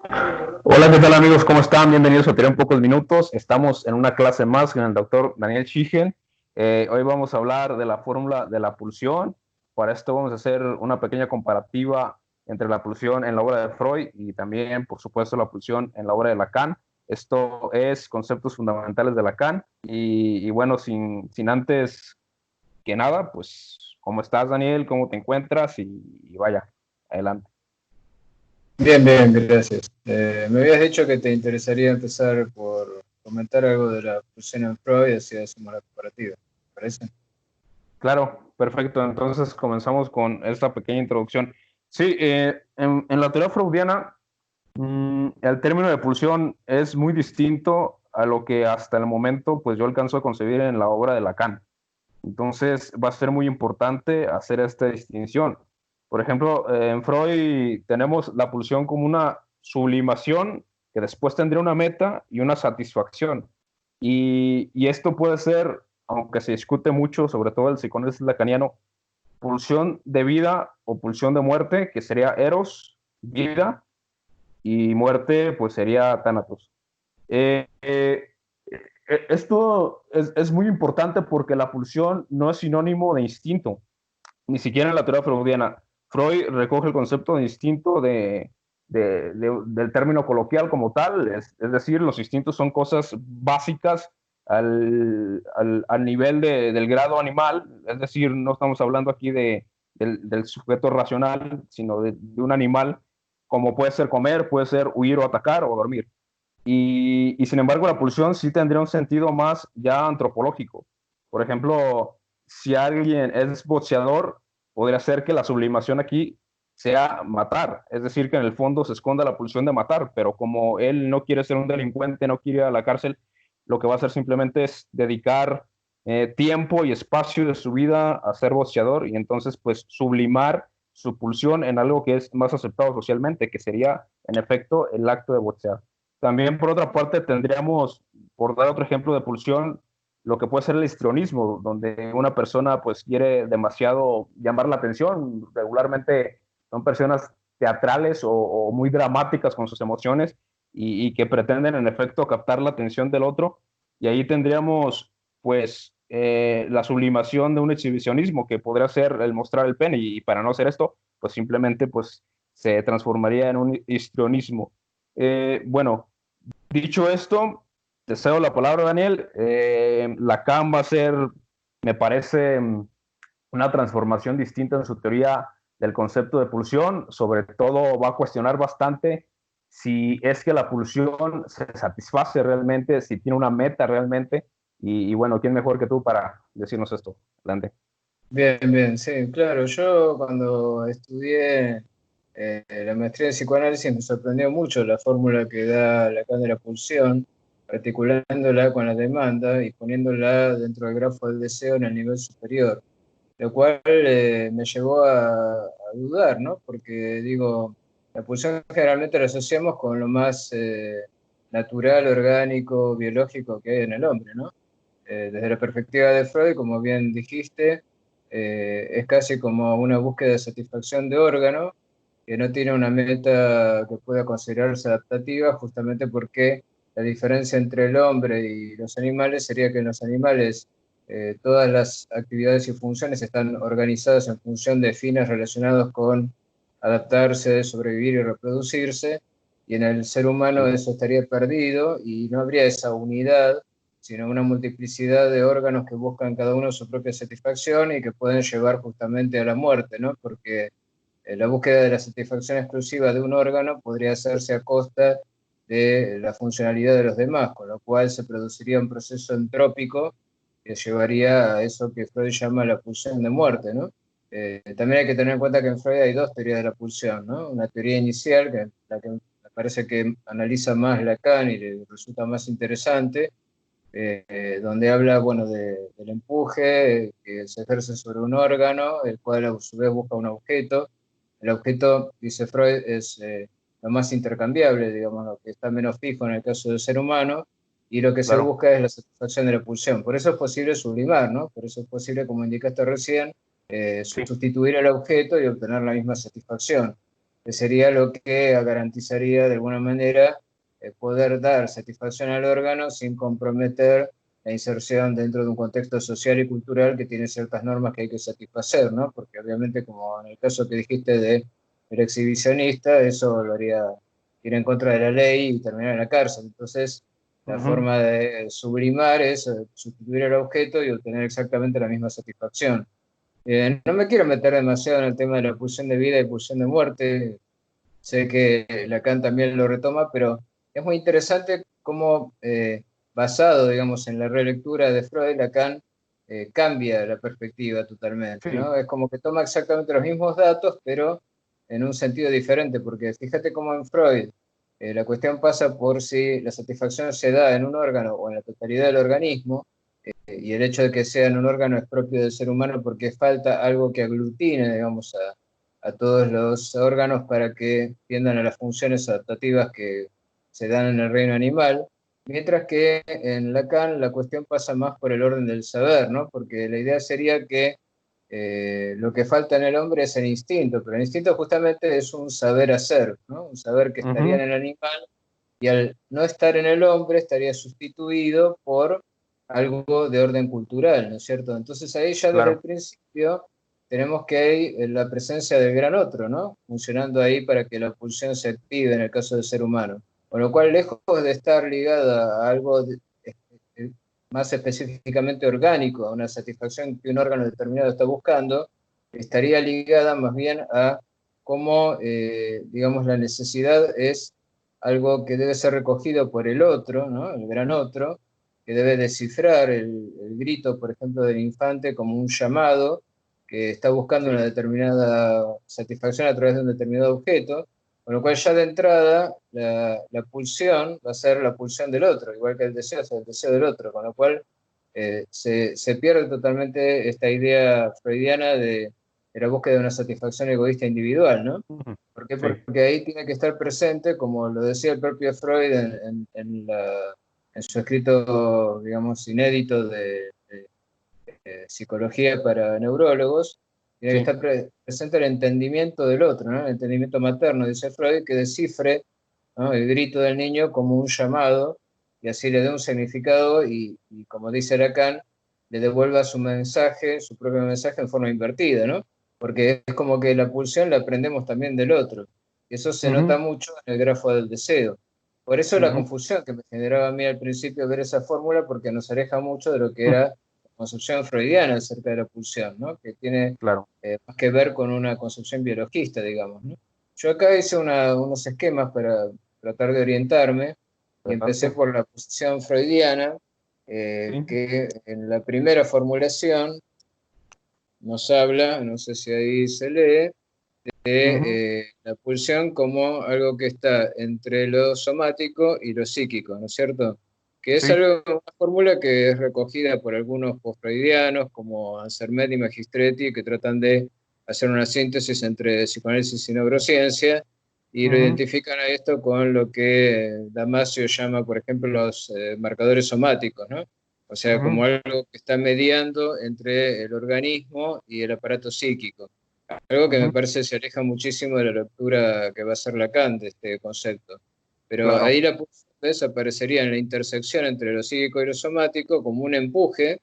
Hola, ¿qué tal amigos? ¿Cómo están? Bienvenidos a Teoría en Pocos Minutos. Estamos en una clase más con el doctor Daniel Schigen. Hoy vamos a hablar de la fórmula de la pulsión. Para esto vamos a hacer una pequeña comparativa entre la pulsión en la obra de Freud y también, por supuesto, la pulsión en la obra de Lacan. Esto es conceptos fundamentales de Lacan. Y bueno, sin antes que nada, pues, ¿cómo estás, Daniel? ¿Cómo te encuentras? Y vaya, adelante. Bien, bien, gracias. Me habías dicho que te interesaría empezar por comentar algo de la pulsión en Freud y así hacemos la comparativa. ¿Te parece? Claro, perfecto. Entonces comenzamos con esta pequeña introducción. Sí, en la teoría freudiana, el término de pulsión es muy distinto a lo que hasta el momento pues yo alcanzo a concebir en la obra de Lacan. Entonces va a ser muy importante hacer esta distinción. Por ejemplo, en Freud tenemos la pulsión como una sublimación que después tendría una meta y una satisfacción. Y esto puede ser, aunque se discute mucho, sobre todo el psicoanálisis lacaniano, pulsión de vida o pulsión de muerte, que sería eros, vida, y muerte, pues sería thanatos. Eh, eh, Esto es muy importante porque la pulsión no es sinónimo de instinto, ni siquiera en la teoría freudiana. Freud recoge el concepto de instinto del término coloquial como tal, es decir, los instintos son cosas básicas al nivel del grado animal, es decir, no estamos hablando aquí del sujeto racional, sino de un animal, como puede ser comer, puede ser huir o atacar o dormir. Y sin embargo, la pulsión sí tendría un sentido más ya antropológico. Por ejemplo, si alguien es boxeador, podría ser que la sublimación aquí sea matar, es decir, que en el fondo se esconda la pulsión de matar, pero como él no quiere ser un delincuente, no quiere ir a la cárcel, lo que va a hacer simplemente es dedicar tiempo y espacio de su vida a ser boxeador y entonces pues sublimar su pulsión en algo que es más aceptado socialmente, que sería en efecto el acto de boxear. También, por otra parte, tendríamos, por dar otro ejemplo de pulsión, lo que puede ser el histrionismo, donde una persona pues quiere demasiado llamar la atención. Regularmente son personas teatrales o muy dramáticas con sus emociones y que pretenden en efecto captar la atención del otro. Y ahí tendríamos pues la sublimación de un exhibicionismo que podría ser el mostrar el pene y para no hacer esto, pues simplemente pues se transformaría en un histrionismo. Bueno, dicho esto, te cedo la palabra, Daniel. Lacan va a ser, me parece, una transformación distinta en su teoría del concepto de pulsión. Sobre todo va a cuestionar bastante si es que la pulsión se satisface realmente, si tiene una meta realmente. Y bueno, ¿quién mejor que tú para decirnos esto? Adelante. Bien, bien, sí, claro. Yo cuando estudié la maestría de psicoanálisis me sorprendió mucho la fórmula que da Lacan de la pulsión, articulándola con la demanda y poniéndola dentro del grafo del deseo en el nivel superior, lo cual me llevó a dudar, ¿no? Porque digo, la pulsión generalmente la asociamos con lo más natural, orgánico, biológico que hay en el hombre, ¿no? Desde la perspectiva de Freud, como bien dijiste, es casi como una búsqueda de satisfacción de órgano que no tiene una meta que pueda considerarse adaptativa, justamente porque la diferencia entre el hombre y los animales sería que en los animales todas las actividades y funciones están organizadas en función de fines relacionados con adaptarse, sobrevivir y reproducirse, y en el ser humano eso estaría perdido y no habría esa unidad, sino una multiplicidad de órganos que buscan cada uno su propia satisfacción y que pueden llevar justamente a la muerte, ¿no? Porque la búsqueda de la satisfacción exclusiva de un órgano podría hacerse a costa de la funcionalidad de los demás, con lo cual se produciría un proceso entrópico que llevaría a eso que Freud llama la pulsión de muerte, ¿no? También hay que tener en cuenta que en Freud hay dos teorías de la pulsión, ¿no? Una teoría inicial, que la que me parece que analiza más Lacan y le resulta más interesante, donde habla, bueno, del empuje que se ejerce sobre un órgano, el cual a su vez busca un objeto. El objeto, dice Freud, es lo más intercambiable, digamos, lo que está menos fijo en el caso del ser humano, y lo que se Claro. busca es la satisfacción de la pulsión. Por eso es posible sublimar, ¿no? Por eso es posible, como indicaste recién, Sí. sustituir el objeto y obtener la misma satisfacción. que sería lo que garantizaría de alguna manera poder dar satisfacción al órgano sin comprometer la inserción dentro de un contexto social y cultural que tiene ciertas normas que hay que satisfacer, ¿no? Porque obviamente, como en el caso que dijiste del exhibicionista, eso lo haría ir en contra de la ley y terminar en la cárcel. Entonces, la Ujú. forma de sublimar es sustituir el objeto y obtener exactamente la misma satisfacción. No me quiero meter demasiado en el tema de la pulsión de vida y pulsión de muerte. Sé que Lacan también lo retoma, pero es muy interesante cómo, basado, digamos, en la relectura de Freud, Lacan cambia la perspectiva totalmente, Sí, ¿no? Es como que toma exactamente los mismos datos, pero en un sentido diferente, porque fíjate cómo en Freud la cuestión pasa por si la satisfacción se da en un órgano o en la totalidad del organismo, y el hecho de que sea en un órgano es propio del ser humano porque falta algo que aglutine, digamos, a todos los órganos para que tiendan a las funciones adaptativas que se dan en el reino animal, mientras que en Lacan la cuestión pasa más por el orden del saber, ¿no? Porque la idea sería que lo que falta en el hombre es el instinto, pero el instinto justamente es un saber hacer, ¿no? Un saber que estaría en ujú, el animal y al no estar en el hombre estaría sustituido por algo de orden cultural, ¿no es cierto? Entonces ahí ya desde el claro. principio tenemos que hay la presencia del gran otro, ¿no? Funcionando ahí para que la pulsión se active en el caso del ser humano. Con lo cual, lejos de estar ligada a algo más específicamente orgánico, a una satisfacción que un órgano determinado está buscando, estaría ligada más bien a cómo, digamos, la necesidad es algo que debe ser recogido por el otro, ¿no? El gran otro, que debe descifrar el grito, por ejemplo, del infante como un llamado que está buscando una Sí. determinada satisfacción a través de un determinado objeto, con lo cual ya de entrada la pulsión va a ser la pulsión del otro, igual que el deseo es el deseo del otro, con lo cual se pierde totalmente esta idea freudiana de la búsqueda de una satisfacción egoísta individual, ¿no? Ujú. ¿Por qué? Sí, Porque ahí tiene que estar presente, como lo decía el propio Freud en su escrito, digamos, inédito de psicología para neurólogos, tiene que sí. estar presente el entendimiento del otro, ¿no? El entendimiento materno, dice Freud, que descifre, ¿no? El grito del niño como un llamado y así le dé un significado y como dice Lacan, le devuelva su mensaje, su propio mensaje en forma invertida, ¿no? Porque es como que la pulsión la aprendemos también del otro. Y eso se nota Ujú, mucho en el grafo del deseo. Por eso la ujú, confusión que me generaba a mí al principio ver esa fórmula, porque nos aleja mucho de lo que era la concepción freudiana acerca de la pulsión, ¿no? Que tiene claro. más que ver con una concepción biologista, digamos, ¿no? Yo acá hice unos esquemas para tratar de orientarme y empecé Adelante. por la posición freudiana, Sí. que en la primera formulación nos habla, no sé si ahí se lee, Ujú, de la pulsión como algo que está entre lo somático y lo psíquico, ¿no es cierto? Que es sí. algo, una fórmula que es recogida por algunos post-freudianos como Ansermet y Magistretti, que tratan de hacer una síntesis entre psicoanálisis y neurociencia, y lo Ujú, identifican a esto con lo que Damasio llama, por ejemplo, los marcadores somáticos, ¿no? O sea, como ujú, algo que está mediando entre el organismo y el aparato psíquico. Algo que me ujú, parece se aleja muchísimo de la lectura que va a hacer Lacan de este concepto. Pero claro. ahí la pulsión aparecería en la intersección entre lo psíquico y lo somático como un empuje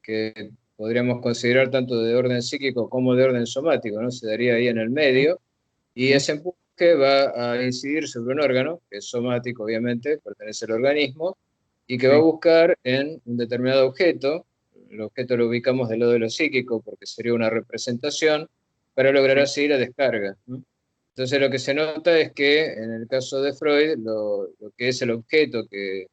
que podríamos considerar tanto de orden psíquico como de orden somático, ¿no? Se daría ahí en el Ujú, medio y sí, ese empuje va a incidir sobre un órgano, que es somático obviamente, pertenece al organismo, y que va a sí. buscar en un determinado objeto, el objeto lo ubicamos del lado de lo psíquico porque sería una representación, para lograr Sí. así la descarga, ¿no? Entonces lo que se nota es que en el caso de Freud, lo que es el objeto que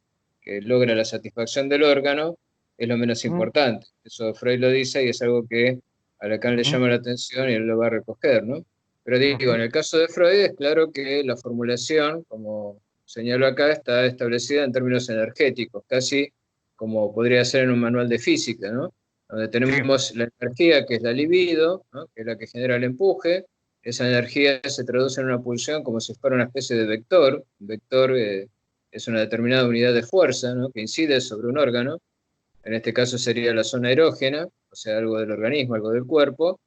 logra la satisfacción del órgano es lo menos Ujú, importante. Eso Freud lo dice y es algo que a Lacan le ujú, llama la atención y él lo va a recoger, ¿no? Pero digo, ujú, en el caso de Freud es claro que la formulación, como señalo acá, está establecida en términos energéticos, casi como podría ser en un manual de física, ¿no? Donde sí. tenemos la energía que es la libido, ¿no? Que es la que genera el empuje, esa energía se traduce en una pulsión como si fuera una especie de vector, un vector es una determinada unidad de fuerza, ¿no? Que incide sobre un órgano, en este caso sería la zona erógena, o sea, algo del organismo, algo del cuerpo,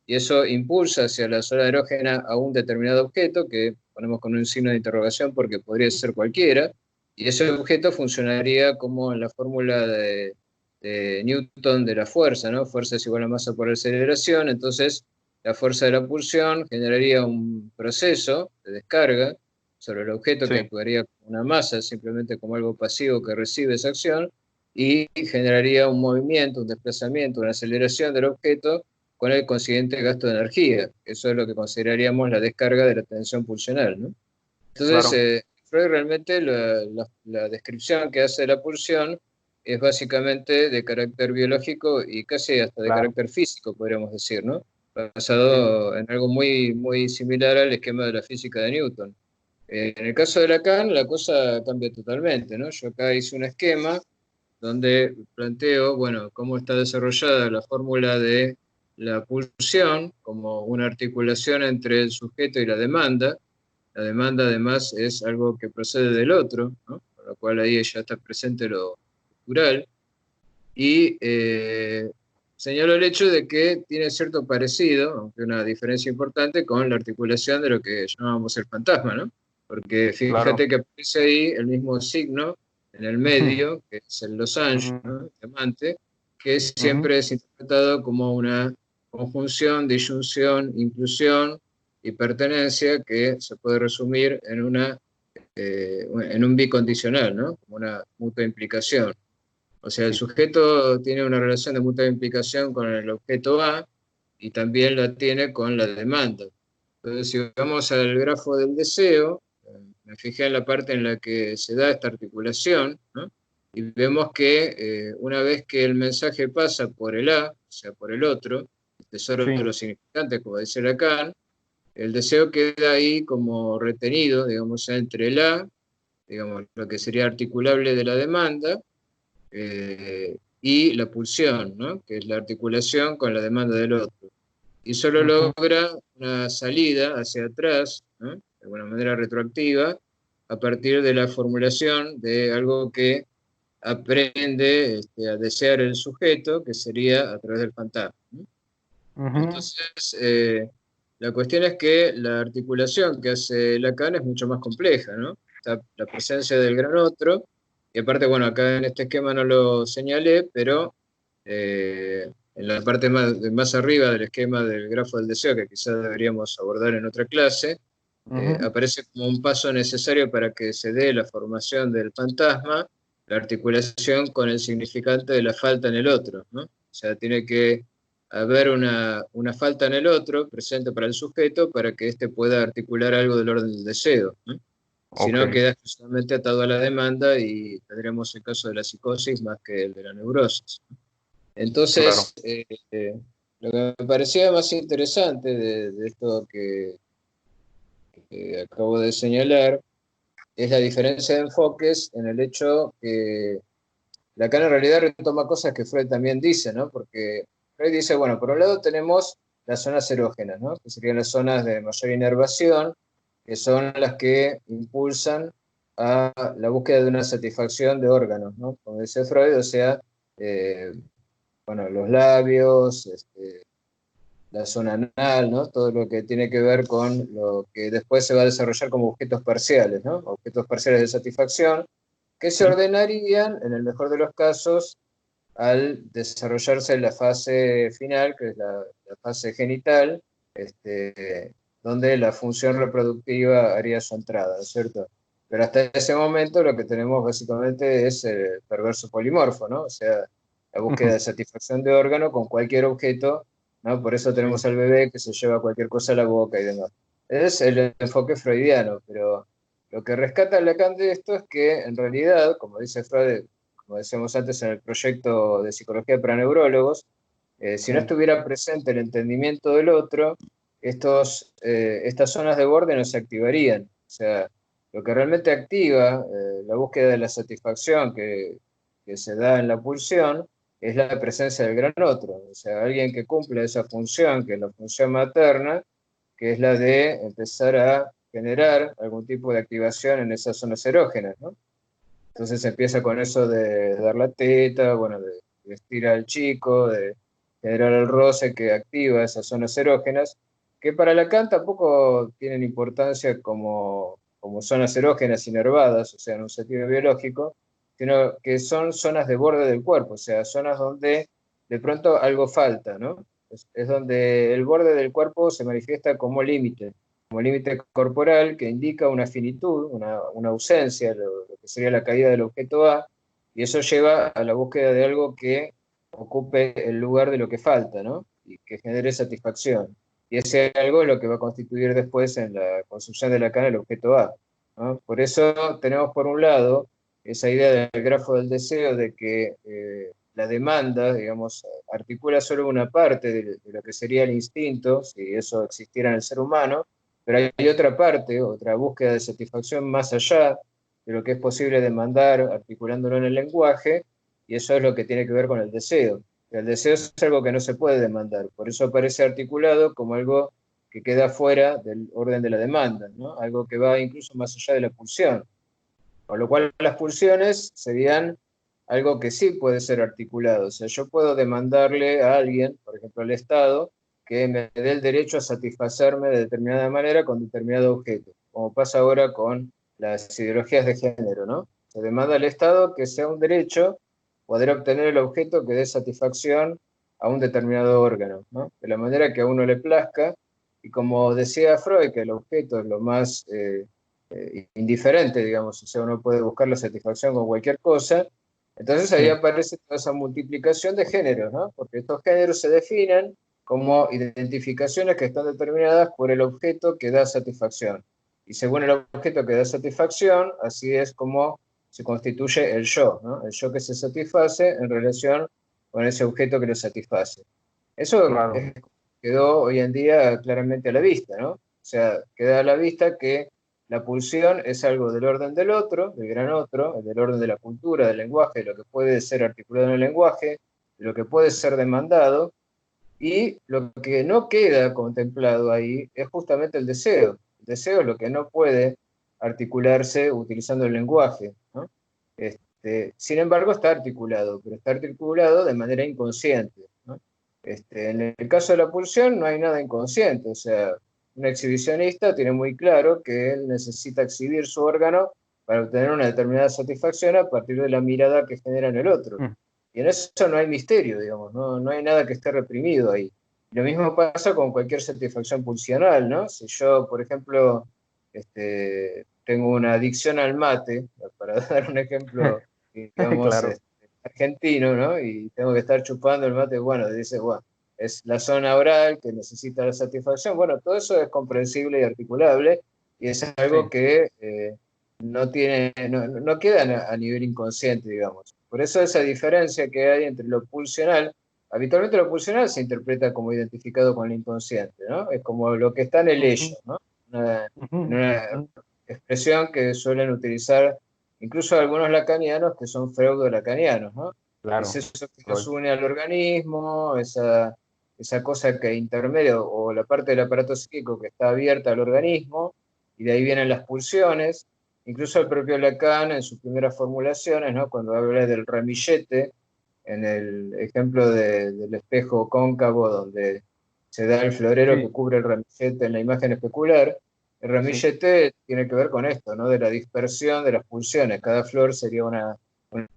y eso impulsa hacia la zona erógena a un determinado objeto, que ponemos con un signo de interrogación porque podría ser cualquiera, y ese objeto funcionaría como en la fórmula de Newton de la fuerza, ¿no? Fuerza es igual a masa por aceleración, entonces la fuerza de la pulsión generaría un proceso de descarga sobre el objeto que Sí, actuaría como una masa, simplemente como algo pasivo que recibe esa acción, y generaría un movimiento, un desplazamiento, una aceleración del objeto con el consiguiente gasto de energía. Eso es lo que consideraríamos la descarga de la tensión pulsional, ¿no? Entonces, claro, Freud realmente la descripción que hace de la pulsión es básicamente de carácter biológico y casi hasta de claro. carácter físico, podríamos decir, ¿no? Sí, Basado en algo muy, muy similar al esquema de la física de Newton. En el caso de Lacan, la cosa cambia totalmente, ¿no? Yo acá hice un esquema donde planteo, bueno, cómo está desarrollada la fórmula de la pulsión como una articulación entre el sujeto y la demanda. La demanda además es algo que procede del otro, ¿no? Con lo cual ahí ya está presente lo cultural. Y señalo el hecho de que tiene cierto parecido, aunque una diferencia importante, con la articulación de lo que llamábamos el fantasma, ¿no? Porque claro. fíjate que aparece ahí el mismo signo en el medio, que es el losange, Ujú, ¿no? El diamante, que ujú. siempre es interpretado como una conjunción, disyunción, inclusión y pertenencia que se puede resumir en un bicondicional, ¿no? Como una mutua implicación. O sea, el Sí, sujeto tiene una relación de mutua implicación con el objeto A y también la tiene con la demanda. Entonces, si vamos al grafo del deseo, me fijé en la parte en la que se da esta articulación, ¿no? Y vemos que una vez que el mensaje pasa por el A, o sea, por el otro, el tesoro de sí, los significantes, como dice Lacan, el deseo queda ahí como retenido, digamos, entre el A, digamos, lo que sería articulable de la demanda, y la pulsión, ¿no? Que es la articulación con la demanda del otro. Y solo ujú, logra una salida hacia atrás, ¿no? De alguna manera retroactiva, a partir de la formulación de algo que aprende a desear el sujeto, que sería a través del fantasma, ¿no? ujú. Entonces, la cuestión es que la articulación que hace Lacan es mucho más compleja, ¿no? Está la presencia del gran otro, y aparte, bueno, acá en este esquema no lo señalé, pero en la parte más arriba del esquema del grafo del deseo, que quizás deberíamos abordar en otra clase, Ujú. aparece como un paso necesario para que se dé la formación del fantasma, la articulación con el significante de la falta en el otro, ¿no? O sea, tiene que haber una falta en el otro presente para el sujeto para que éste pueda articular algo del orden del deseo, ¿no? Si Ok, no, queda exclusivamente atado a la demanda y tendremos el caso de la psicosis más que el de la neurosis. claro. Entonces, lo que me parecía más interesante de esto que acabo de señalar es la diferencia de enfoques en el hecho que Lacan en realidad retoma cosas que Freud también dice, ¿no? Porque Freud dice, bueno, por un lado tenemos las zonas erógenas, ¿no? Que serían las zonas de mayor inervación, que son las que impulsan a la búsqueda de una satisfacción de órganos, ¿no? Como dice Freud, o sea, eh, bueno, los labios, la zona anal, ¿no? Todo lo que tiene que ver con lo que después se va a desarrollar como objetos parciales, ¿no? Objetos parciales de satisfacción, que se Sí, ordenarían, en el mejor de los casos, al desarrollarse la fase final, que es la fase genital, donde la función reproductiva haría su entrada, ¿no es cierto? Pero hasta ese momento lo que tenemos básicamente es el perverso polimorfo, ¿no? O sea, la búsqueda ujú, de satisfacción de órgano con cualquier objeto, ¿no? Por eso sí, tenemos al bebé que se lleva cualquier cosa a la boca y demás. Es el enfoque freudiano, pero lo que rescata Lacan de esto es que en realidad, como dice Freud, como decíamos antes en el proyecto de psicología para neurólogos, si no sí, estuviera presente el entendimiento del otro, estas zonas de borde no se activarían. O sea, lo que realmente activa la búsqueda de la satisfacción que se da en la pulsión es la presencia del gran otro. O sea, alguien que cumple esa función, que es la función materna, que es la de empezar a generar algún tipo de activación en esas zonas erógenas, ¿no? Entonces empieza con eso de dar la teta, bueno, de vestir al chico, de generar el roce que activa esas zonas erógenas, que para Lacan tampoco tienen importancia como zonas erógenas inervadas, o sea, en un sentido biológico, sino que son zonas de borde del cuerpo, o sea, zonas donde de pronto algo falta, ¿no? Es donde el borde del cuerpo se manifiesta como límite corporal que indica una finitud, una ausencia, lo que sería la caída del objeto A, y eso lleva a la búsqueda de algo que ocupe el lugar de lo que falta, ¿no? Y que genere satisfacción. Y ese algo es lo que va a constituir después en la construcción de Lacan el objeto A, ¿no? Por eso tenemos por un lado esa idea del grafo del deseo de que la demanda, digamos, articula solo una parte de lo que sería el instinto, si eso existiera en el ser humano, pero hay otra parte, otra búsqueda de satisfacción más allá de lo que es posible demandar articulándolo en el lenguaje, y eso es lo que tiene que ver con el deseo. El deseo es algo que no se puede demandar, por eso aparece articulado como algo que queda fuera del orden de la demanda, ¿no? Algo que va incluso más allá de la pulsión. Con lo cual las pulsiones serían algo que sí puede ser articulado. O sea, yo puedo demandarle a alguien, por ejemplo al Estado, que me dé el derecho a satisfacerme de determinada manera con determinado objeto, como pasa ahora con las ideologías de género, ¿no? Se demanda al Estado que sea un derecho poder obtener el objeto que dé satisfacción a un determinado órgano, ¿no? De la manera que a uno le plazca, y como decía Freud, que el objeto es lo más indiferente, digamos, o sea, uno puede buscar la satisfacción con cualquier cosa, entonces ahí Sí, aparece toda esa multiplicación de géneros, ¿no? Porque estos géneros se definen como identificaciones que están determinadas por el objeto que da satisfacción. Y según el objeto que da satisfacción, así es como se constituye el yo, ¿no? El yo que se satisface en relación con ese objeto que lo satisface. Eso claro. quedó hoy en día claramente a la vista, ¿no? O sea, queda a la vista que la pulsión es algo del orden del otro, del gran otro, del orden de la cultura, del lenguaje, de lo que puede ser articulado en el lenguaje, de lo que puede ser demandado, y lo que no queda contemplado ahí es justamente el deseo. El deseo es lo que no puede articularse utilizando el lenguaje, ¿no? Sin embargo, está articulado, pero está articulado de manera inconsciente, ¿no? En el caso de la pulsión no hay nada inconsciente, o sea, un exhibicionista tiene muy claro que él necesita exhibir su órgano para obtener una determinada satisfacción a partir de la mirada que genera en el otro. Mm, Y en eso no hay misterio, digamos, no hay nada que esté reprimido ahí. Lo mismo pasa con cualquier satisfacción pulsional, ¿no? Si yo, por ejemplo, tengo una adicción al mate, para dar un ejemplo, digamos, claro. argentino, ¿no? Y tengo que estar chupando el mate, bueno, dice, bueno, es la zona oral que necesita la satisfacción. Bueno, todo eso es comprensible y articulable, y es algo Sí. que no queda a nivel inconsciente, digamos. Por eso esa diferencia que hay entre lo pulsional, habitualmente lo pulsional se interpreta como identificado con el inconsciente, ¿no? Es como lo que está en el Ujú, ello, ¿no? Una, ujú, en una ujú. expresión que suelen utilizar incluso algunos lacanianos que son pseudo-lacanianos, ¿no? Es Claro. eso que nos Freud. une al organismo, esa cosa que intermedia, o la parte del aparato psíquico que está abierta al organismo, y de ahí vienen las pulsiones. Incluso el propio Lacan, en sus primeras formulaciones, ¿no? Cuando habla del ramillete, en el ejemplo del espejo cóncavo, donde se da el florero que Sí, cubre el ramillete en la imagen especular, el sí. ramillete tiene que ver con esto, ¿no? De la dispersión de las pulsiones. Cada flor sería una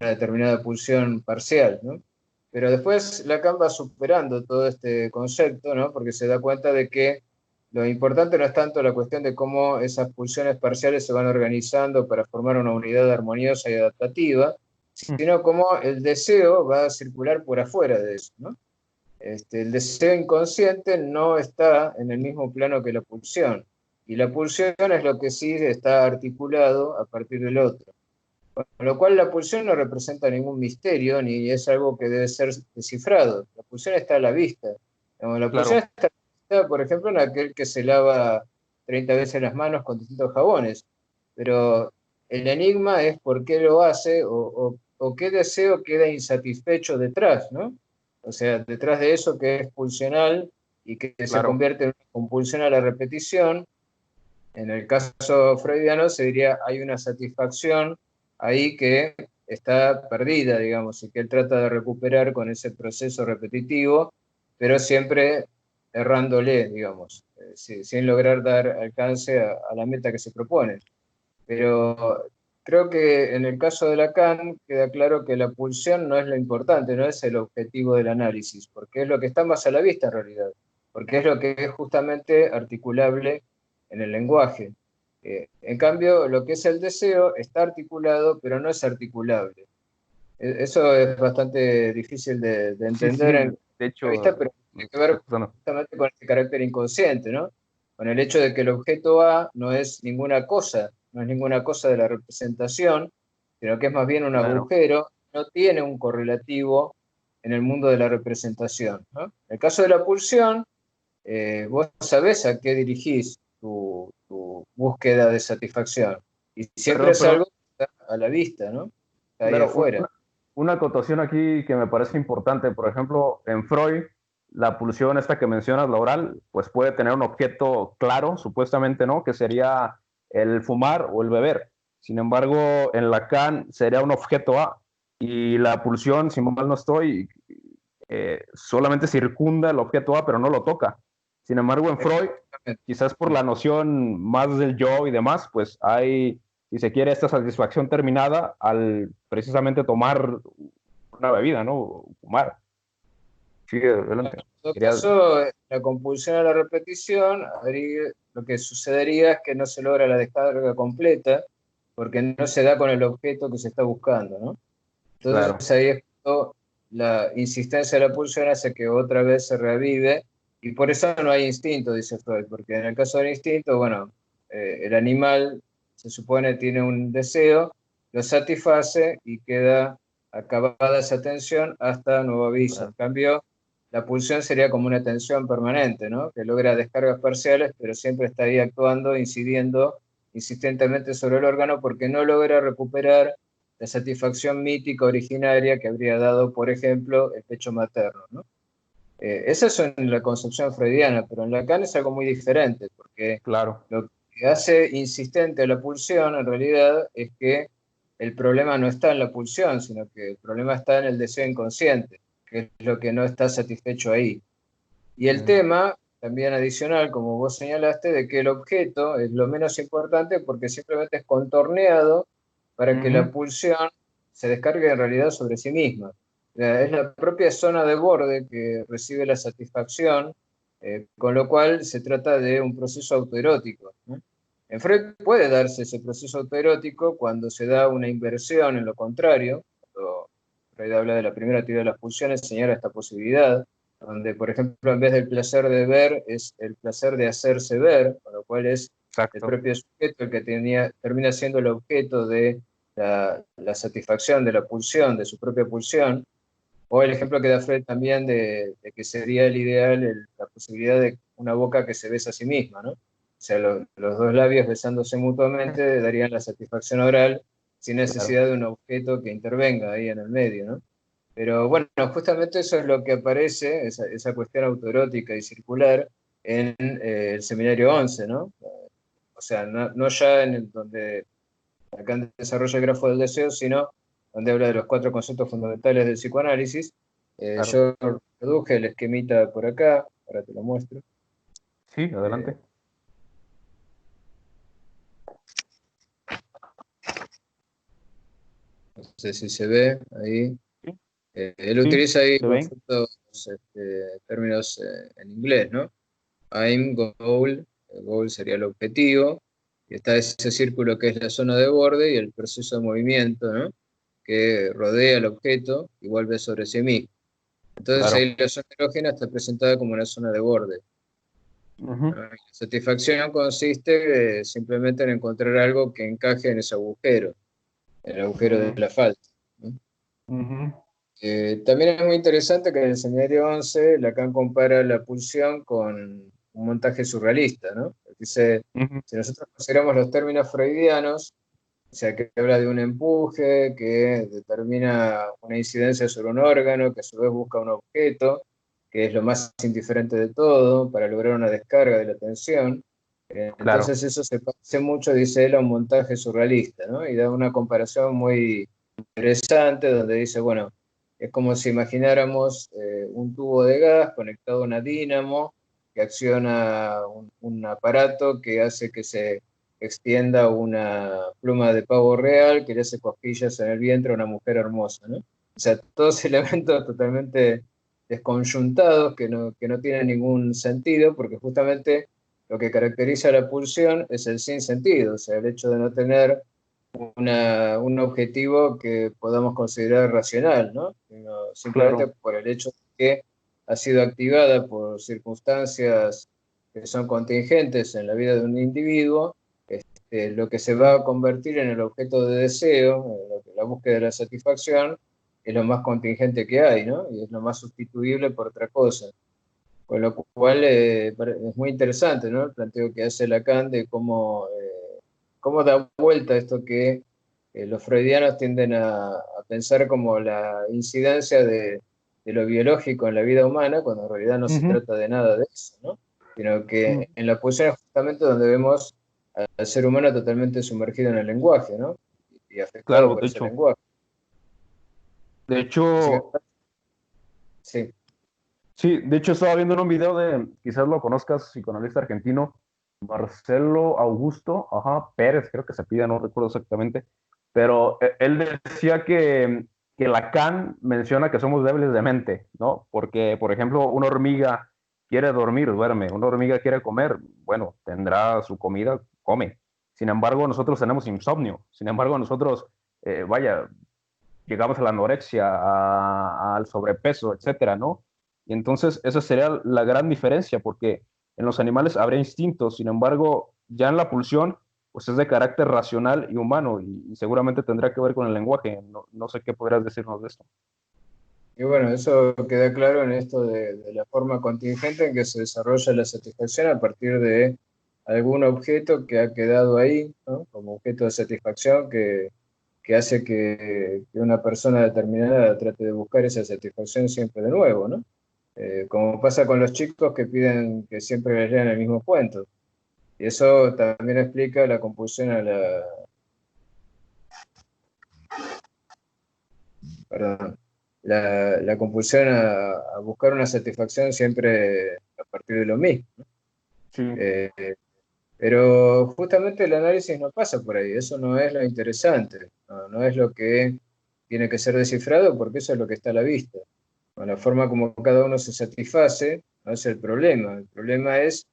determinada pulsión parcial, ¿no? Pero después Lacan va superando todo este concepto, ¿no? Porque se da cuenta de que lo importante no es tanto la cuestión de cómo esas pulsiones parciales se van organizando para formar una unidad armoniosa y adaptativa, Mm, sino cómo el deseo va a circular por afuera de eso, ¿no? El deseo inconsciente no está en el mismo plano que la pulsión, y la pulsión es lo que sí está articulado a partir del otro. Con lo cual la pulsión no representa ningún misterio ni es algo que debe ser descifrado. La pulsión está a la vista. Digamos, la pulsión claro. está a la vista, por ejemplo, en aquel que se lava 30 veces las manos con distintos jabones. Pero el enigma es por qué lo hace o qué deseo queda insatisfecho detrás, ¿no? O sea, detrás de eso que es pulsional y que se Claro. convierte en una compulsión a la repetición, en el caso freudiano se diría hay una satisfacción ahí que está perdida, digamos, y que él trata de recuperar con ese proceso repetitivo, pero siempre errándole, digamos, sin lograr dar alcance a la meta que se propone. Pero creo que en el caso de Lacan queda claro que la pulsión no es lo importante, no es el objetivo del análisis, porque es lo que está más a la vista en realidad, porque es lo que es justamente articulable en el lenguaje. En cambio, lo que es el deseo está articulado, pero no es articulable. Eso es bastante difícil de Sí, sí, entender en de la hecho, vista, pero tiene que ver bueno, justamente con ese carácter inconsciente, ¿no? Con el hecho de que el objeto A no es ninguna cosa, no es ninguna cosa de la representación, sino que es más bien un claro. agujero, no tiene un correlativo en el mundo de la representación, ¿no? En el caso de la pulsión, vos sabés a qué dirigís tu búsqueda de satisfacción, y siempre Perdón, es perdón, algo que está a la vista, ¿no? Está ahí claro, afuera. una acotación aquí que me parece importante, por ejemplo, en Freud, la pulsión esta que mencionas, la oral, pues puede tener un objeto claro, supuestamente, ¿no? Que sería el fumar o el beber. Sin embargo, en Lacan sería un objeto A y la pulsión, si mal no estoy, solamente circunda el objeto A, pero no lo toca. Sin embargo, en Freud, Exactamente. quizás por la noción más del yo y demás, pues hay, si se quiere, esta satisfacción terminada al precisamente tomar una bebida, ¿no? Fumar. Sí, adelante. En todo Quería... caso, la compulsión a la repetición, lo que sucedería es que no se logra la descarga completa porque no se da con el objeto que se está buscando, ¿no? Claro, Entonces ahí es cuando la insistencia de la pulsión hace que otra vez se revive y por eso no hay instinto, dice Freud, porque en el caso del instinto, bueno, el animal se supone tiene un deseo, lo satisface y queda acabada esa tensión hasta nuevo aviso. En claro, cambio, la pulsión sería como una tensión permanente, ¿no? Que logra descargas parciales, pero siempre está ahí actuando, incidiendo insistentemente sobre el órgano porque no logra recuperar la satisfacción mítica originaria que habría dado, por ejemplo, el pecho materno, ¿no? Esa es en la concepción freudiana, pero en Lacan es algo muy diferente, porque claro. lo que hace insistente a la pulsión en realidad es que el problema no está en la pulsión, sino que el problema está en el deseo inconsciente, que es lo que no está satisfecho ahí. Y el Mm, tema, también adicional, como vos señalaste, de que el objeto es lo menos importante porque simplemente es contorneado para que ujú, la pulsión se descargue en realidad sobre sí misma. Es la propia zona de borde que recibe la satisfacción, con lo cual se trata de un proceso autoerótico, ¿no? En Freud puede darse ese proceso autoerótico cuando se da una inversión en lo contrario. Cuando Freud habla de la primera teoría de las pulsiones, señala esta posibilidad donde, por ejemplo, en vez del placer de ver, es el placer de hacerse ver, con lo cual es el exacto, propio sujeto el que termina siendo el objeto de la satisfacción de la pulsión, de su propia pulsión, o el ejemplo que da Freud también de que sería el ideal la posibilidad de una boca que se besa a sí misma, ¿no? O sea, los dos labios besándose mutuamente darían la satisfacción oral sin claro. necesidad de un objeto que intervenga ahí en el medio, ¿no? Pero bueno, justamente eso es lo que aparece, esa cuestión autoerótica y circular, en el seminario 11, ¿no? O sea, no ya en donde acá desarrolla el grafo del deseo, sino donde habla de los cuatro conceptos fundamentales del psicoanálisis. Claro. Yo reduje el esquemita por acá, ahora te lo muestro. Sí, Eh, adelante. no sé si se ve ahí. Sí, Él sí, utiliza ahí se ven. conceptos, términos en inglés, ¿no? Aim, goal, el goal sería el objetivo, y está ese círculo que es la zona de borde y el proceso de movimiento, ¿no? Que rodea el objeto y vuelve sobre sí mismo. Entonces Claro. ahí la zona erógena está presentada como una zona de borde, Ujú, ¿no? Y la satisfacción consiste simplemente en encontrar algo que encaje en ese agujero, el agujero de mm, la falta, ¿no? ujú, También es muy interesante que en el seminario 11 Lacan compara la pulsión con un montaje surrealista, ¿no? Dice, ujú, si nosotros consideramos los términos freudianos, o sea, que habla de un empuje, que determina una incidencia sobre un órgano, que a su vez busca un objeto, que es lo más indiferente de todo, para lograr una descarga de la tensión. claro. Entonces eso se parece mucho, dice él, a un montaje surrealista, ¿no? Y da una comparación muy interesante donde dice, bueno, es como si imagináramos un tubo de gas conectado a una dínamo que acciona un aparato que hace que se extienda una pluma de pavo real que le hace cosquillas en el vientre a una mujer hermosa, ¿no? O sea, todos elementos totalmente desconjuntados que no tienen ningún sentido, porque justamente lo que caracteriza la pulsión es el sinsentido, o sea, el hecho de no tener un objetivo que podamos considerar racional, ¿no? Simplemente Claro, por el hecho de que ha sido activada por circunstancias que son contingentes en la vida de un individuo, lo que se va a convertir en el objeto de deseo, la búsqueda de la satisfacción, es lo más contingente que hay, ¿no? Y es lo más sustituible por otra cosa. Con lo cual es muy interesante, ¿no? El planteo que hace Lacan de cómo da vuelta esto que los freudianos tienden a pensar como la incidencia de lo biológico en la vida humana, cuando en realidad no se ujú, trata de nada de eso, ¿no? Sino ujú, que en la pulsión es justamente donde vemos al ser humano totalmente sumergido en el lenguaje, ¿no? Y afectado claro, por ese lenguaje. de Así que, hecho, sí. sí, de hecho estaba viendo en un video de, quizás lo conozcas, psicoanalista argentino, Marcelo Augusto, ajá, Pérez, creo que se pide, no recuerdo exactamente, pero él decía que Lacan menciona que somos débiles de mente, ¿no? Porque, por ejemplo, una hormiga quiere dormir, duerme, una hormiga quiere comer, bueno, tendrá su comida, come. Sin embargo, nosotros tenemos insomnio, sin embargo, nosotros, vaya, llegamos a la anorexia, al sobrepeso, etcétera, ¿no? Y entonces esa sería la gran diferencia, porque en los animales habría instintos, sin embargo, ya en la pulsión, pues es de carácter racional y humano, y seguramente tendrá que ver con el lenguaje. No, no sé qué podrías decirnos de esto. Y bueno, eso queda claro en esto de la forma contingente en que se desarrolla la satisfacción a partir de algún objeto que ha quedado ahí, ¿no? Como objeto de satisfacción que hace que una persona determinada trate de buscar esa satisfacción siempre de nuevo, ¿no? Como pasa con los chicos que piden que siempre les lean el mismo cuento. Y eso también explica la compulsión perdón, la compulsión a buscar una satisfacción siempre a partir de lo mismo. Sí, Eh, pero justamente el análisis no pasa por ahí, eso no es lo interesante, no es lo que tiene que ser descifrado porque eso es lo que está a la vista. Bueno, la forma como cada uno se satisface no es el problema es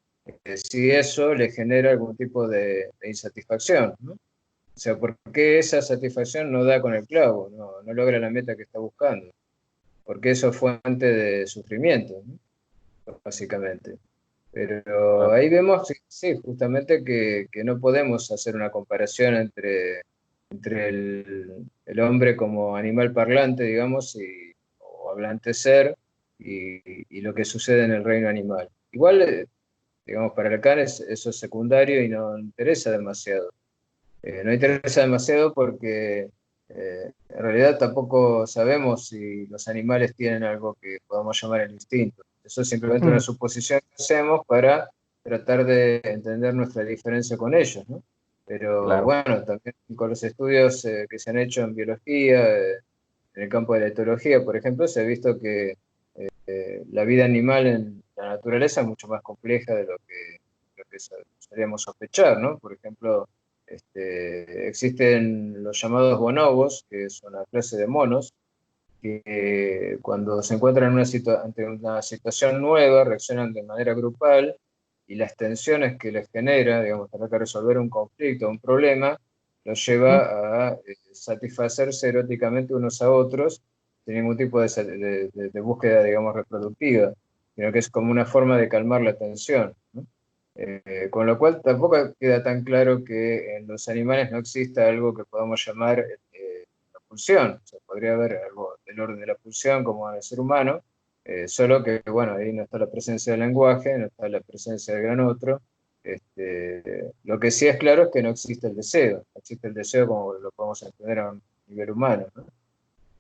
si eso le genera algún tipo de insatisfacción, ¿no? O sea, ¿por qué esa satisfacción no da con el clavo, no logra la meta que está buscando? Porque eso es fuente de sufrimiento, ¿no? Básicamente. Pero claro. ahí vemos, sí, sí, justamente que no podemos hacer una comparación entre el hombre como animal parlante, digamos, o hablante ser, y lo que sucede en el reino animal. Igual, digamos, para Lacan eso es secundario y no interesa demasiado. No interesa demasiado porque en realidad tampoco sabemos si los animales tienen algo que podamos llamar el instinto. Eso es simplemente una Ujú, suposición que hacemos para tratar de entender nuestra diferencia con ellos, ¿no? Pero claro. bueno, también con los estudios que se han hecho en biología, en el campo de la etología, por ejemplo, se ha visto que la vida animal en la naturaleza es mucho más compleja de lo que solíamos sospechar, ¿no? Por ejemplo, existen los llamados bonobos, que es una clase de monos, que cuando se encuentran en ante una situación nueva reaccionan de manera grupal y las tensiones que les genera, digamos, tener que resolver un conflicto, un problema, los Ujú, lleva a satisfacerse eróticamente unos a otros sin ningún tipo de búsqueda, digamos, reproductiva, sino que es como una forma de calmar la tensión, ¿no? Con lo cual tampoco queda tan claro que en los animales no exista algo que podamos llamar la pulsión. O sea, podría haber algo del orden de la pulsión como en el ser humano, solo que, bueno, ahí no está la presencia del lenguaje, no está la presencia del gran otro. Lo que sí es claro es que no existe el deseo, no existe el deseo como lo podemos entender a un nivel humano, ¿no?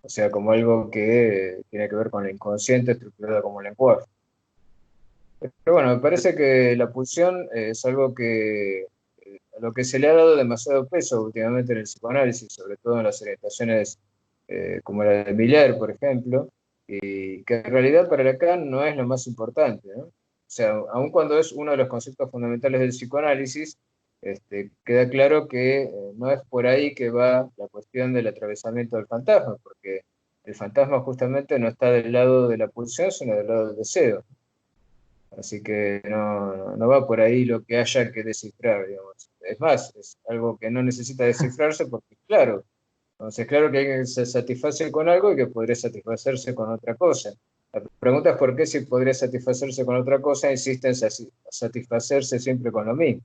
O sea, como algo que tiene que ver con el inconsciente estructurado como lenguaje. Pero bueno, me parece que la pulsión es algo a lo que se le ha dado demasiado peso últimamente en el psicoanálisis, sobre todo en las orientaciones como la de Miller, por ejemplo, y que en realidad para Lacan no es lo más importante, ¿no? O sea, aun cuando es uno de los conceptos fundamentales del psicoanálisis, queda claro que no es por ahí que va la cuestión del atravesamiento del fantasma, porque el fantasma justamente no está del lado de la pulsión, sino del lado del deseo. Así que no va por ahí lo que haya que descifrar, digamos. Es más, es algo que no necesita descifrarse porque, claro, entonces claro que hay que se satisface con algo y que podría satisfacerse con otra cosa. La pregunta es por qué si podría satisfacerse con otra cosa insiste en satisfacerse siempre con lo mismo.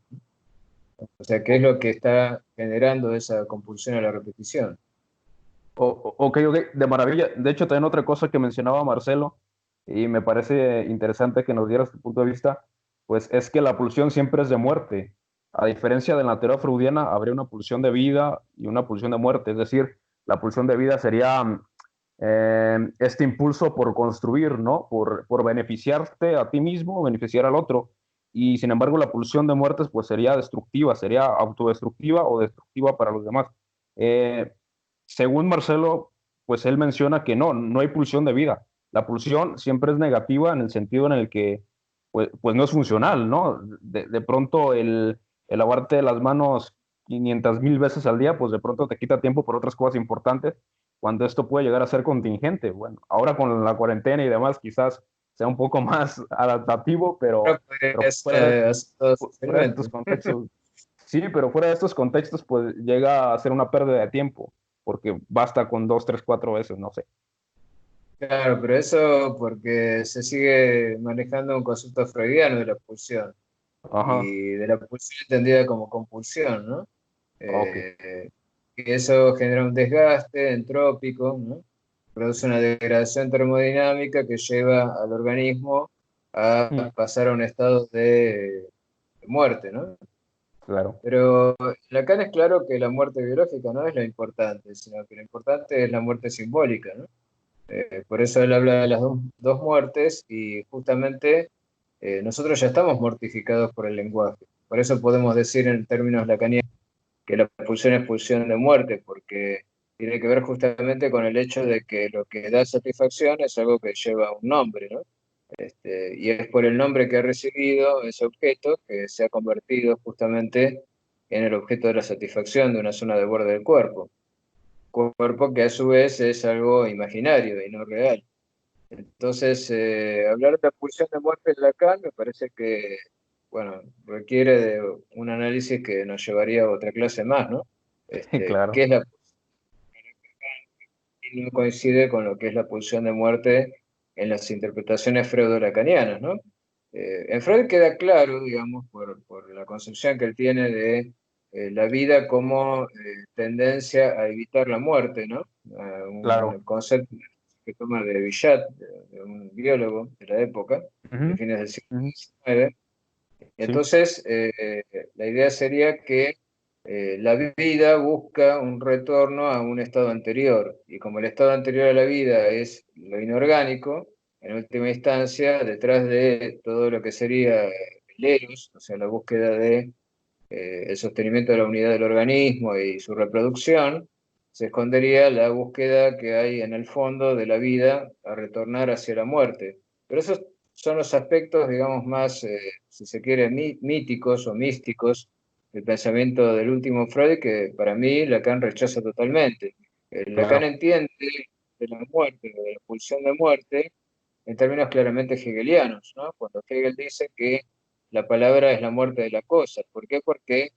O sea, ¿qué es lo que está generando esa compulsión a la repetición? Ok, de maravilla. De hecho, también otra cosa que mencionaba Marcelo, y me parece interesante que nos dieras tu punto de vista, pues es que la pulsión siempre es de muerte. A diferencia de la teoría freudiana, habría una pulsión de vida y una pulsión de muerte. Es decir, la pulsión de vida sería este impulso por construir, ¿no? Por beneficiarte a ti mismo, beneficiar al otro. Y sin embargo, la pulsión de muertes, pues sería destructiva, sería autodestructiva o destructiva para los demás. Eh, Según Marcelo, pues él menciona que no hay pulsión de vida. La pulsión siempre es negativa en el sentido en el que pues no es funcional, ¿no? De pronto el lavarte las manos 500,000 veces al día, pues de pronto te quita tiempo por otras cosas importantes, cuando esto puede llegar a ser contingente. Bueno, ahora con la cuarentena y demás quizás sea un poco más adaptativo, No pero podrías hacer todo fuera de estos fácilmente. contextos, sí, pero fuera de estos contextos, pues llega a ser una pérdida de tiempo porque basta con dos, tres, cuatro veces, no sé. Claro, pero eso porque se sigue manejando un concepto freudiano de la pulsión Ajá, y de la pulsión entendida como compulsión, ¿no? ok. Y eso genera un desgaste entrópico, ¿no? Produce una degradación termodinámica que lleva al organismo a Mm, pasar a un estado de muerte, ¿no? claro, Pero Lacan es claro que la muerte biológica no es lo importante, sino que lo importante es la muerte simbólica, ¿no? Por eso él habla de las dos muertes y justamente nosotros ya estamos mortificados por el lenguaje. Por eso podemos decir en términos lacanianos que la pulsión es pulsión de muerte, porque tiene que ver justamente con el hecho de que lo que da satisfacción es algo que lleva un nombre, ¿no? Y es por el nombre que ha recibido ese objeto que se ha convertido justamente en el objeto de la satisfacción de una zona de borde del cuerpo que a su vez es algo imaginario y no real. Entonces, hablar de la pulsión de muerte en Lacan me parece que, bueno, requiere de un análisis que nos llevaría a otra clase más, ¿no? ¿Qué claro. es la y no coincide con lo que es la pulsión de muerte en las interpretaciones freudo-lacanianas, ¿no? En Freud queda claro, digamos, por la concepción que él tiene de la vida como tendencia a evitar la muerte, ¿no? Un Claro. concepto que toma de Billat, de un biólogo de la época, de Ujú, fines del siglo ujú, XIX. sí, Entonces, la idea sería que la vida busca un retorno a un estado anterior, y como el estado anterior a la vida es lo inorgánico, en última instancia, detrás de todo lo que sería el eros, o sea, la búsqueda de el sostenimiento de la unidad del organismo y su reproducción, se escondería la búsqueda que hay en el fondo de la vida a retornar hacia la muerte. Pero esos son los aspectos, digamos, más, si se quiere, míticos o místicos del pensamiento del último Freud, que para mí Lacan rechaza totalmente. Lacan claro. entiende de la muerte, de la pulsión de muerte, en términos claramente hegelianos, ¿no? Cuando Hegel dice que la palabra es la muerte de la cosa. ¿Por qué? Porque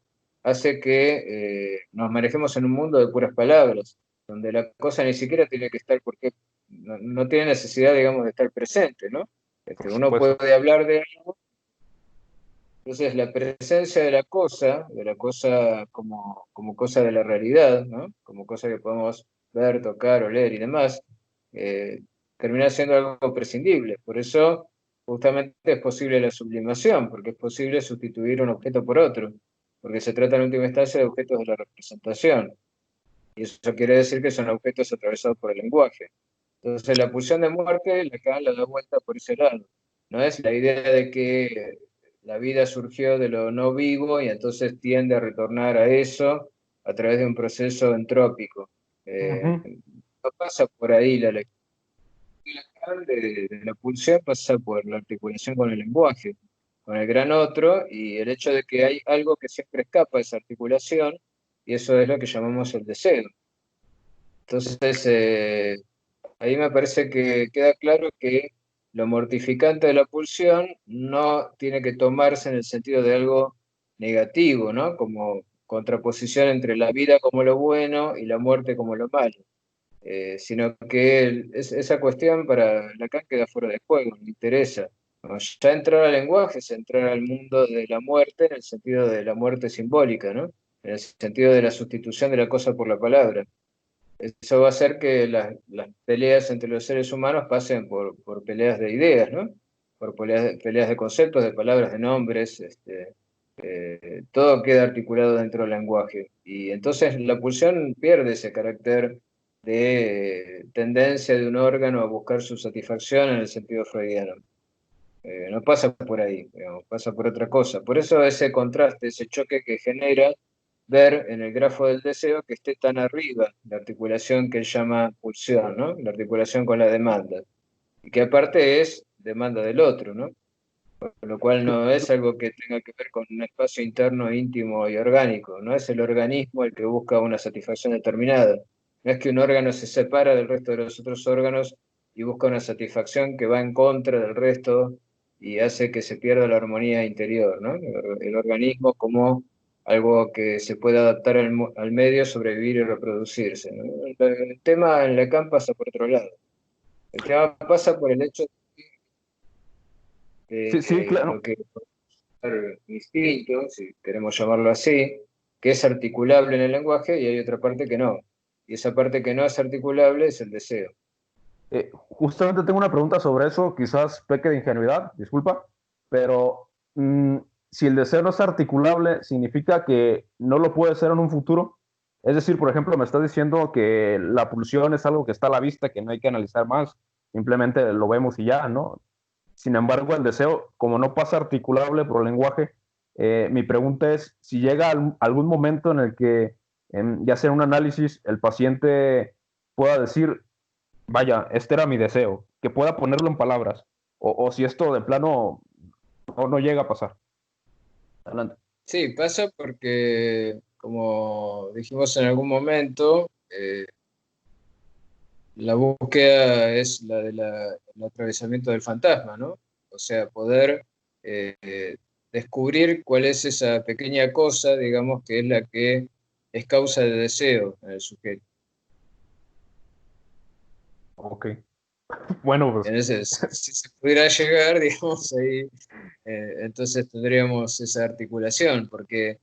hace que nos manejemos en un mundo de puras palabras, donde la cosa ni siquiera tiene que estar, porque no tiene necesidad, digamos, de estar presente, ¿no? Por Uno supuesto. puede hablar de algo, entonces la presencia de la cosa como cosa de la realidad, ¿no? Como cosa que podemos ver, tocar, oler y demás, eh, termina siendo algo prescindible. Por eso justamente es posible la sublimación, porque es posible sustituir un objeto por otro, porque se trata en última instancia de objetos de la representación. Y eso quiere decir que son objetos atravesados por el lenguaje. Entonces la pulsión de muerte, Lacan la da vuelta por ese lado. No es la idea de que la vida surgió de lo no vivo y entonces tiende a retornar a eso a través de un proceso entrópico. Eh, Ujú, no pasa por ahí la lectura. De la pulsión pasa por la articulación con el lenguaje, con el gran otro, y el hecho de que hay algo que siempre escapa de esa articulación, y eso es lo que llamamos el deseo. Entonces, ahí me parece que queda claro que lo mortificante de la pulsión no tiene que tomarse en el sentido de algo negativo, ¿no? Como contraposición entre la vida como lo bueno y la muerte como lo malo. Sino que esa cuestión para Lacan queda fuera de juego, no interesa. No, ya entrar al lenguaje es entrar al mundo de la muerte en el sentido de la muerte simbólica, ¿no? En el sentido de la sustitución de la cosa por la palabra. Eso va a hacer que las peleas entre los seres humanos pasen por peleas de ideas, ¿no? Por peleas de conceptos, de palabras, de nombres, todo queda articulado dentro del lenguaje. Y entonces la pulsión pierde ese carácter de tendencia de un órgano a buscar su satisfacción en el sentido freudiano. No pasa por ahí, digamos, pasa por otra cosa. Por eso ese contraste, ese choque que genera ver en el grafo del deseo que esté tan arriba la articulación que él llama pulsión, ¿no? La articulación con la demanda. Y que aparte es demanda del otro, ¿no? Por lo cual no es algo que tenga que ver con un espacio interno, íntimo y orgánico. No es el organismo el que busca una satisfacción determinada. No es que un órgano se separa del resto de los otros órganos y busca una satisfacción que va en contra del resto y hace que se pierda la armonía interior, ¿no? El organismo como algo que se puede adaptar al medio, sobrevivir y reproducirse, ¿no? El tema en Lacan pasa por otro lado. El tema pasa por el hecho Sí, sí, de lo claro. que instinto, si queremos llamarlo así, que es articulable en el lenguaje y hay otra parte que no. Y esa parte que no es articulable es el deseo. Justamente tengo una pregunta sobre eso, quizás peque de ingenuidad, disculpa, pero si el deseo no es articulable, ¿significa que no lo puede ser en un futuro? Es decir, por ejemplo, me estás diciendo que la pulsión es algo que está a la vista, que no hay que analizar más, simplemente lo vemos y ya, ¿no? Sin embargo, el deseo, como no pasa articulable por el lenguaje, mi pregunta es si llega algún momento en el que, ya sea en un análisis, el paciente pueda decir, vaya, este era mi deseo, que pueda ponerlo en palabras, o si esto de plano no llega a pasar. Adelante. Sí, pasa porque, como dijimos en algún momento, la búsqueda es la el atravesamiento del fantasma, ¿no? O sea, poder descubrir cuál es esa pequeña cosa, digamos, que es la que es causa de deseo en el sujeto. Ok. Bueno, pues Entonces, si se pudiera llegar, digamos, ahí, entonces tendríamos esa articulación, porque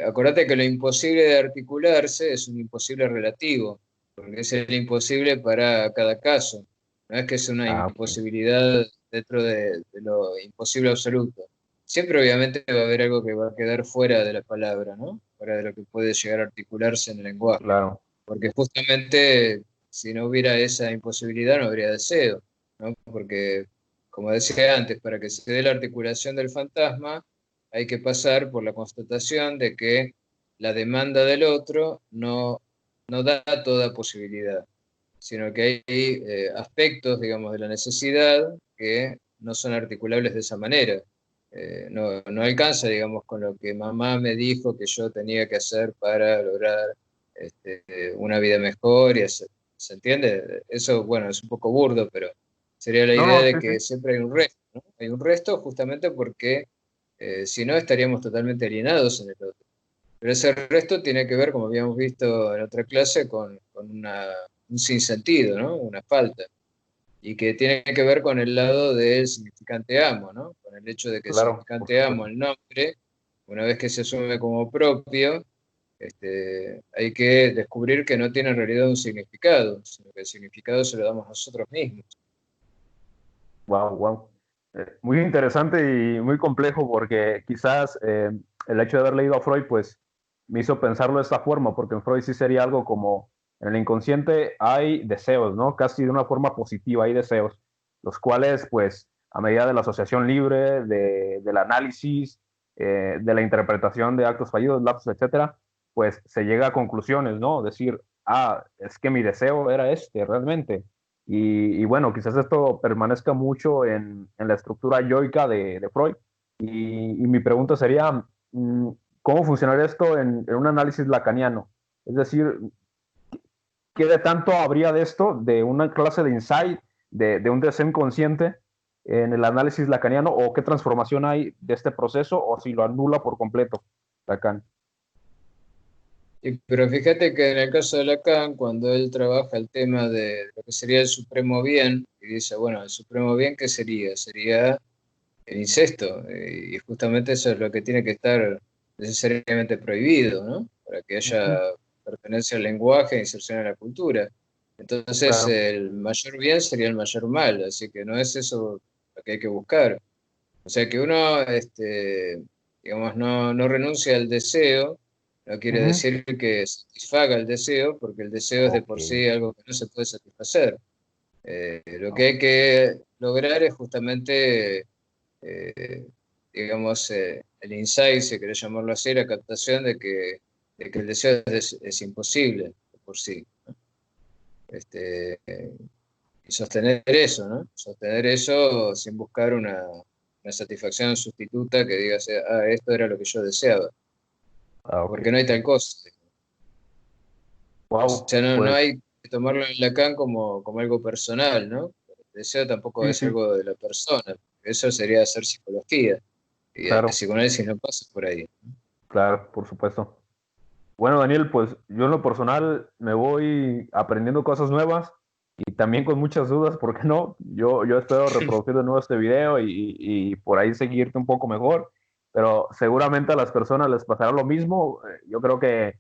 acordate que lo imposible de articularse es un imposible relativo, porque es el imposible para cada caso, no es que es una ok. imposibilidad dentro de lo imposible absoluto. Siempre obviamente va a haber algo que va a quedar fuera de la palabra, ¿no? Fuera de lo que puede llegar a articularse en el lenguaje, Claro. porque justamente si no hubiera esa imposibilidad no habría deseo, ¿no? Porque, como decía antes, para que se dé la articulación del fantasma, hay que pasar por la constatación de que la demanda del otro no da toda posibilidad, sino que hay aspectos, digamos, de la necesidad que no son articulables de esa manera. No alcanza, digamos, con lo que mamá me dijo que yo tenía que hacer para lograr una vida mejor y hacer, ¿se entiende? Eso, bueno, es un poco burdo, pero sería la No, idea no, sí, de sí. que siempre hay un resto, ¿no? Hay un resto justamente porque si no estaríamos totalmente alienados en el otro. Pero ese resto tiene que ver, como habíamos visto en otra clase, con un sinsentido, ¿no? Una falta. Y que tiene que ver con el lado del significante amo, ¿no? Con el hecho de que el Claro, por significante amo, supuesto. el nombre, una vez que se asume como propio, hay que descubrir que no tiene en realidad un significado, sino que el significado se lo damos nosotros mismos. Wow, wow. Muy interesante y muy complejo porque quizás el hecho de haber leído a Freud, pues me hizo pensarlo de esta forma, porque en Freud sí sería algo como en el inconsciente hay deseos, ¿no? Casi de una forma positiva hay deseos, los cuales, pues, a medida de la asociación libre, del análisis, de la interpretación de actos fallidos, lapsos, etcétera, pues se llega a conclusiones, ¿no? Decir, es que mi deseo era este realmente. Y bueno, quizás esto permanezca mucho en la estructura yoica de Freud. Y mi pregunta sería, ¿cómo funcionaría esto en un análisis lacaniano? Es decir, ¿qué de tanto habría de esto, de una clase de insight, de un deseo inconsciente en el análisis lacaniano, o qué transformación hay de este proceso, o si lo anula por completo Lacan? Pero fíjate que en el caso de Lacan, cuando él trabaja el tema de lo que sería el supremo bien, y dice, bueno, el supremo bien, ¿qué sería? Sería el incesto, y justamente eso es lo que tiene que estar necesariamente prohibido, ¿no? Para que haya Ujú. pertenencia al lenguaje e inserción en la cultura. Entonces, Claro. el mayor bien sería el mayor mal, así que no es eso lo que hay que buscar. O sea, que uno, digamos, no renuncia al deseo, no quiere Ujú. decir que satisfaga el deseo, porque el deseo es de Ok, por sí algo que no se puede satisfacer. Lo que ok, hay que lograr es justamente eh, digamos, el insight, si querés llamarlo así, la captación de que el deseo es imposible por sí. Y sostener eso, ¿no? Sostener eso sin buscar una satisfacción sustituta que diga, esto era lo que yo deseaba, ok. porque no hay tal cosa. O Wow, sea, no pues hay que tomarlo en Lacan como algo personal, ¿no? El deseo tampoco sí, es sí, algo de la persona, eso sería hacer psicología, y el claro, psicoanálisis no pasa por ahí. claro, por supuesto. Bueno, Daniel, pues yo en lo personal me voy aprendiendo cosas nuevas y también con muchas dudas, ¿por qué no? Yo espero reproducir de nuevo este video y por ahí seguirte un poco mejor, pero seguramente a las personas les pasará lo mismo. Yo creo que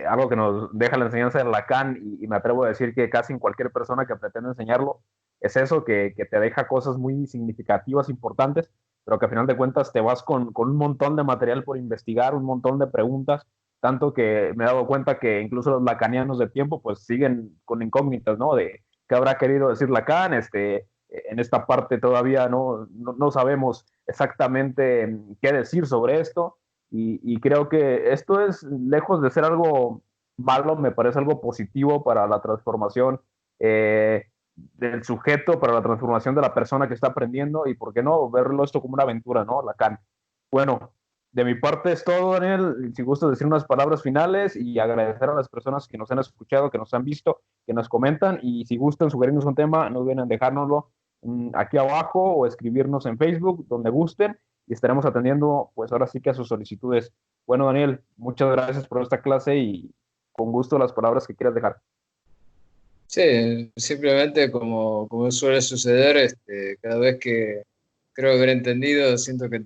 algo que nos deja la enseñanza de Lacan, y me atrevo a decir que casi en cualquier persona que pretende enseñarlo, es eso, que te deja cosas muy significativas, importantes, pero que a final de cuentas te vas con un montón de material por investigar, un montón de preguntas, tanto que me he dado cuenta que incluso los lacanianos de tiempo pues siguen con incógnitas, ¿no? De qué habrá querido decir Lacan, en esta parte todavía no sabemos exactamente qué decir sobre esto, y creo que esto es, lejos de ser algo malo, me parece algo positivo para la transformación del sujeto, para la transformación de la persona que está aprendiendo, y por qué no verlo esto como una aventura, ¿no? Lacan. Bueno, de mi parte es todo, Daniel. Si gustas decir unas palabras finales y agradecer a las personas que nos han escuchado, que nos han visto, que nos comentan, y si gustan sugerirnos un tema, no olviden dejárnoslo aquí abajo o escribirnos en Facebook, donde gusten, y estaremos atendiendo, pues ahora sí que a sus solicitudes. Bueno, Daniel, muchas gracias por esta clase y con gusto las palabras que quieras dejar. Sí, simplemente como suele suceder, cada vez que creo haber entendido, siento que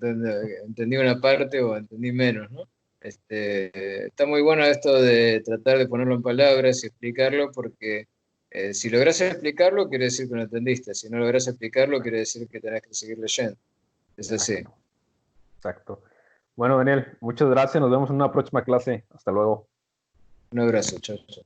entendí una parte o entendí menos, ¿no? Está muy bueno esto de tratar de ponerlo en palabras y explicarlo, porque si logras explicarlo, quiere decir que lo entendiste. Si no logras explicarlo, quiere decir que tenés que seguir leyendo. Es así. Exacto, exacto. Bueno, Daniel, muchas gracias. Nos vemos en una próxima clase. Hasta luego. Un abrazo, chao, chao.